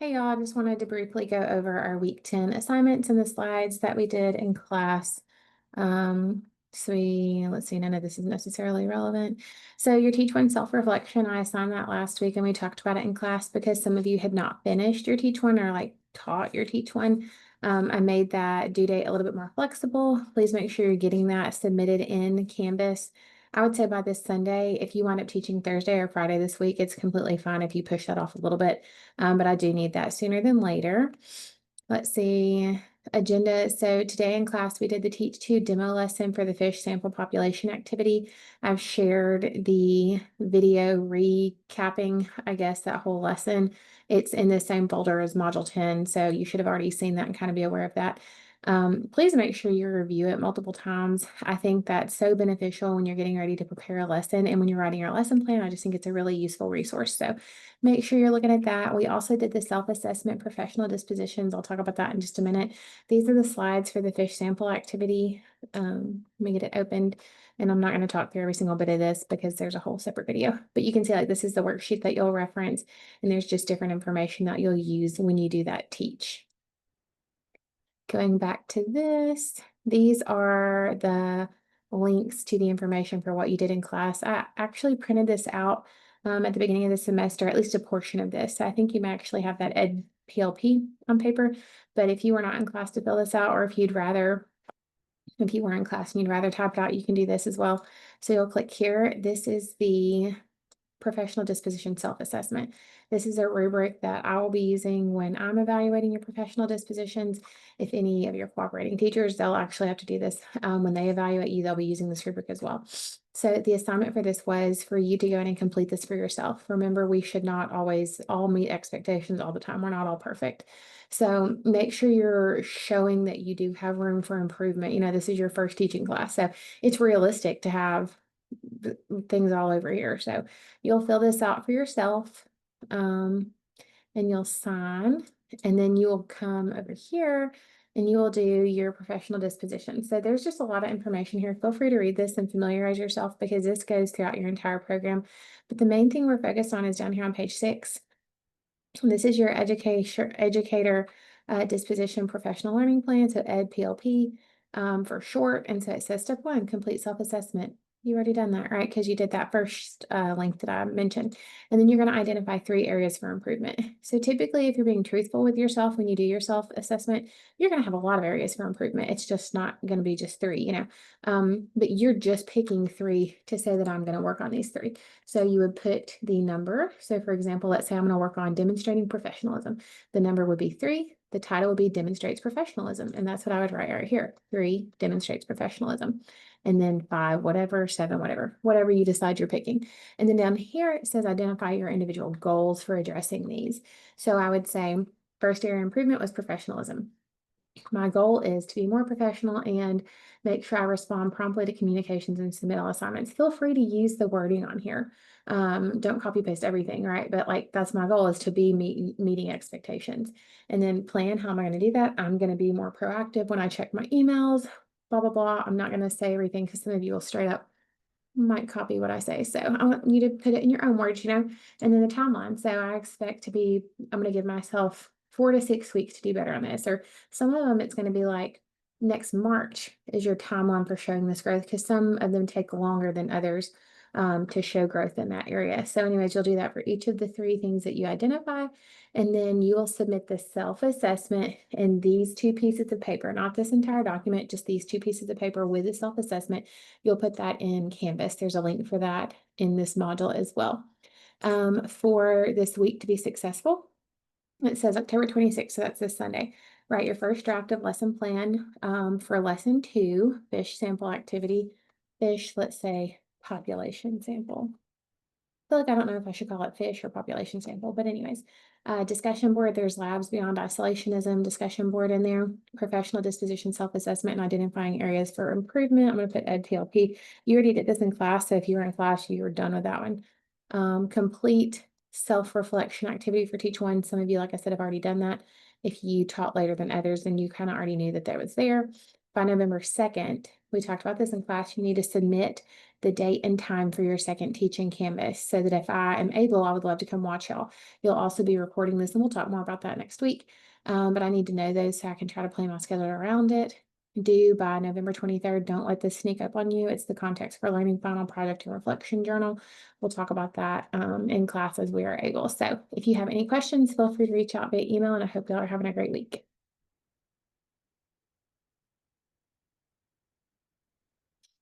Hey y'all, I just wanted to briefly go over our week 10 assignments and the slides that we did in class. Let's see, none of this is necessarily relevant. So your Teach One self-reflection, I assigned that last week and we talked about it in class because some of you had not finished your Teach One or like taught your Teach One. I made that due date a little bit more flexible. Please make sure you're getting that submitted in Canvas. I would say by this Sunday, if you wind up teaching Thursday or Friday this week, it's completely fine if you push that off a little bit. But I do need that sooner than later. Let's see, agenda. So today in class, we did the Teach 2 demo lesson for the fish sample population activity. I've shared the video recapping, I guess, that whole lesson. It's in the same folder as Module 10, so you should have already seen that and kind of be aware of that. Please make sure you review it multiple times. I think that's so beneficial when you're getting ready to prepare a lesson and when you're writing your lesson plan. I just think it's a really useful resource. So make sure you're looking at that. We also did the self-assessment professional dispositions. I'll talk about that in just a minute. These are the slides for the fish sample activity. Let me get it opened. And I'm not going to talk through every single bit of this because there's a whole separate video. But you can see like this is the worksheet that you'll reference. And there's just different information that you'll use when you do that teach. Going back to this, these are the links to the information for what you did in class. I actually printed this out at the beginning of the semester, at least a portion of this. So I think you may actually have that Ed PLP on paper, but if you were not in class to fill this out, or if you were in class and you'd rather type it out, you can do this as well. So you'll click here. This is the professional disposition self-assessment. This is a rubric that I will be using when I'm evaluating your professional dispositions. If any of your cooperating teachers, they'll actually have to do this when they evaluate you, they'll be using this rubric as well. So the assignment for this was for you to go in and complete this for yourself. Remember, we should not always all meet expectations all the time. We're not all perfect. So make sure you're showing that you do have room for improvement. You know, this is your first teaching class, so it's realistic to have things all over here. So you'll fill this out for yourself, and you'll sign, and then you'll come over here and you will do your professional disposition. So there's just a lot of information here. Feel free to read this and familiarize yourself because this goes throughout your entire program. But the main thing we're focused on is down here on page 6. This is your educator disposition professional learning plan, so Ed PLP for short. And so it says step 1, complete self-assessment. You already done that, right? Because you did that first link that I mentioned. And then you're going to identify 3 areas for improvement. So typically, if you're being truthful with yourself when you do your self-assessment, you're going to have a lot of areas for improvement. It's just not going to be just 3, you know. But you're just picking 3 to say that I'm going to work on these 3. So you would put the number. So for example, let's say I'm going to work on demonstrating professionalism. The number would be 3. The title would be demonstrates professionalism. And that's what I would write right here. 3 demonstrates professionalism. And then 5, whatever, 7, whatever you decide you're picking. And then down here, it says identify your individual goals for addressing these. So I would say first area improvement was professionalism. My goal is to be more professional and make sure I respond promptly to communications and submit all assignments. Feel free to use the wording on here. Don't copy paste everything, right? But like that's my goal is to be meeting expectations. And then plan how am I going to do that? I'm going to be more proactive when I check my emails, blah, blah, blah. I'm not going to say everything because some of you will straight up might copy what I say. So I want you to put it in your own words, you know, and then the timeline. So I expect to be, I'm going to give myself 4 to 6 weeks to do better on this. Or some of them, it's going to be like next March is your timeline for showing this growth because some of them take longer than others to show growth in that area. So anyways, you'll do that for each of the 3 things that you identify. And then you will submit the self-assessment in these 2 pieces of paper, not this entire document, just these 2 pieces of paper with the self-assessment. You'll put that in Canvas. There's a link for that in this module as well. For this week to be successful, it says October 26th, so that's this Sunday. Write your first draft of lesson plan for lesson 2, fish sample activity, fish, let's say population sample. I feel like I don't know if I should call it fish or population sample, but anyways, discussion board, there's labs beyond isolationism, discussion board in there, professional disposition, self-assessment, and identifying areas for improvement. I'm going to put Ed PLP. You already did this in class, so if you were in class, you were done with that one. Complete self-reflection activity for Teach One. Some of you, like I said, have already done that. If you taught later than others, then you kind of already knew that that was there. by November 2nd, we talked about this in class, you need to submit the date and time for your second teaching Canvas so that if I am able, I would love to come watch y'all. You'll also be recording this, and we'll talk more about that next week. But I need to know those so I can try to plan my schedule around it. Due by November 23rd. Don't let this sneak up on you. It's the Context for Learning Final Project and Reflection Journal. We'll talk about that in class as we are able. So if you have any questions, feel free to reach out via email, and I hope y'all are having a great week.